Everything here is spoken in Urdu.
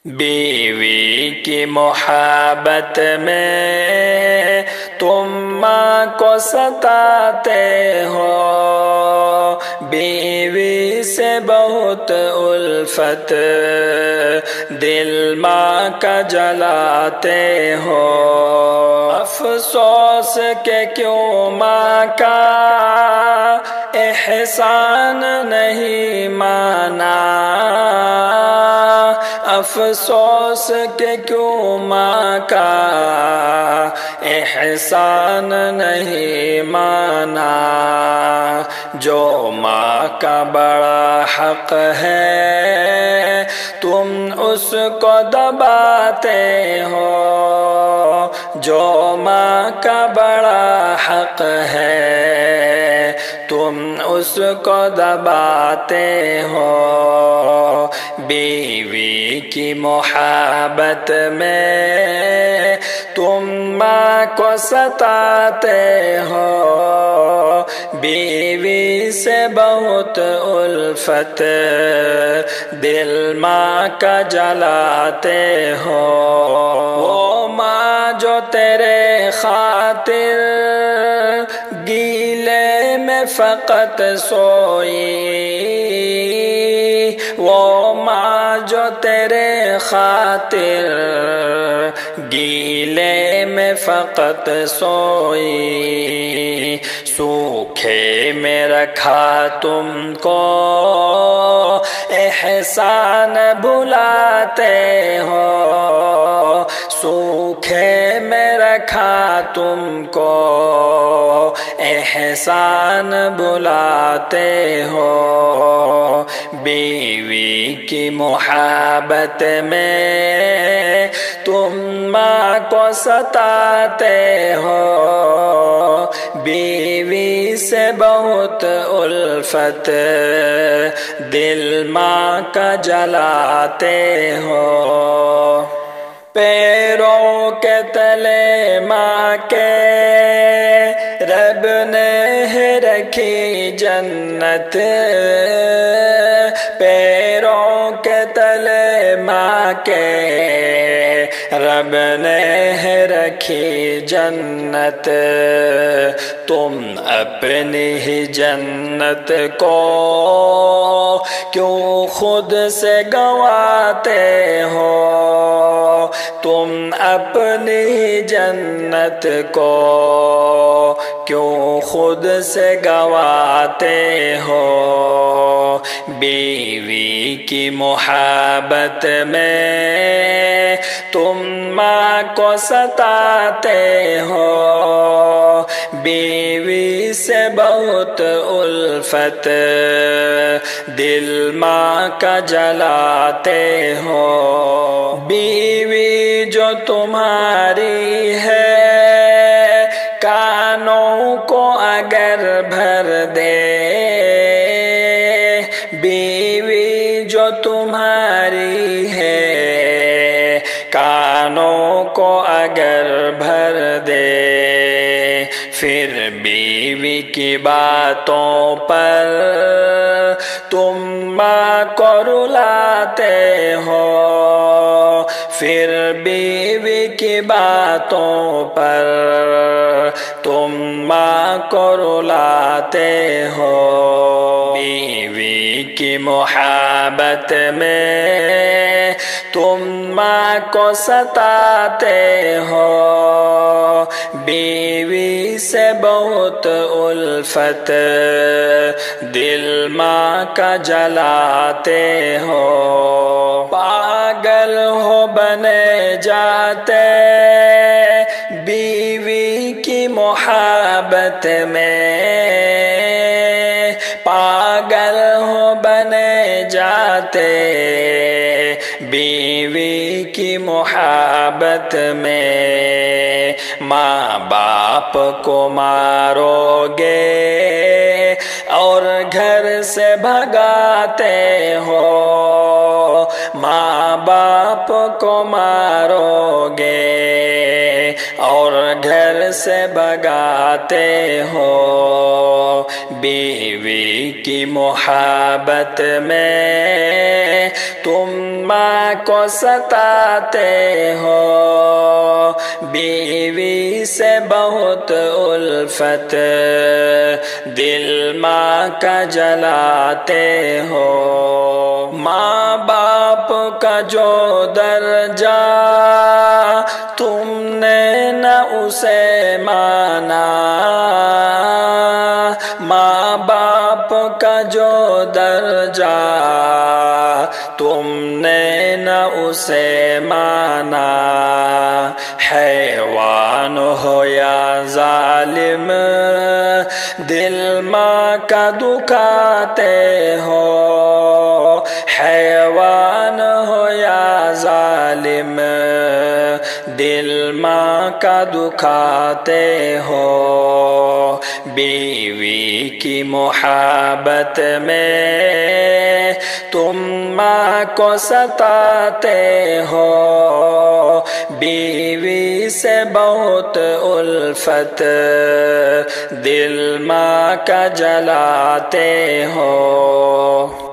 بیوی کی محبت میں تم ماں کو ستاتے ہو، بیوی سے بہت الفت دل ماں کا جلاتے ہو، افسوس کہ کیوں ماں کا احسان نہیں مانا، افسوس کہ کیوں ماں کا احسان نہیں مانا، جو ماں کا بڑا حق ہے تم اس کو دباتے ہو، جو ماں کا بڑا حق ہے تم اس کو دباتے ہو، بیوی کی محبت میں تم ماں کو ستاتے ہو، بیوی سے بہت الفت دل ماں کا جلاتے ہو، وہ ماں جو تیرے خاطر گیلے میں فقط سوئی، وہ ماں جو تیرے خاطر گیلے میں فقط سوئی، سوکھے میں رکھا تم کو احسان بھلاتے ہو، سوکھے میں رکھا تم کو احسان بلاتے ہو، بیوی کی محبت میں تم ماں کو ستاتے ہو، بیوی سے بہت الفت دل ماں کا جلاتے ہو، پیروں کے تلے ماں کے رب نے ہے رکھی جنت، پیروں کے تلے ماں کے رب نے ہے رکھی جنت، تم اپنی ہی جنت کو کیوں خود سے گنواتے ہو، تم اپنی جنت کو کیوں خود سے گنواتے ہو، بیوی کی محبت میں تم ماں کو ستاتے ہو، بیوی سے بہت الفت دل ماں کا جلاتے ہو، بیوی جو تمہاری ہے کانوں کو اگر بھر دے، بیوی جو تمہاری ہے کانوں کو اگر بھر دے، پھر بیوی کی باتوں پر تم ماں کو رلاتے ہو، پھر بیوی کی باتوں پر تم ماں کو رلاتے ہو، بیوی کی محبت میں تم ماں کو ستاتے ہو، بیوی سے بہت الفت دل ماں کا جلاتے ہو، پاگل ہو بنے جاتے بیوی کی محبت میں، پاگل ہو بنے جاتے بیوی کی محبت میں، ماں باپ کو مارو گے اور گھر سے بھگاتے ہو، ماں باپ کو مارو گے اور گھر سے بھگاتے ہو، بیوی کی محبت میں تم ماں کو ستاتے ہو، بیوی سے بہت الفت دل ماں کا جلاتے ہو، ماں باپ کا جو درجہ تم نے نہ اسے مانا، ماں باپ کا جو درجہ تم نے نہ اسے مانا، حیوان ہو یا ظالم دل ماں کا دکھاتے ہو، حیوان ہو یا ظالم دل ماں کا دکھاتے ہو، بیوی کی محبت میں تم ماں کو ستاتے ہو، بیوی سے بہت الفت دل ماں کا جلاتے ہو۔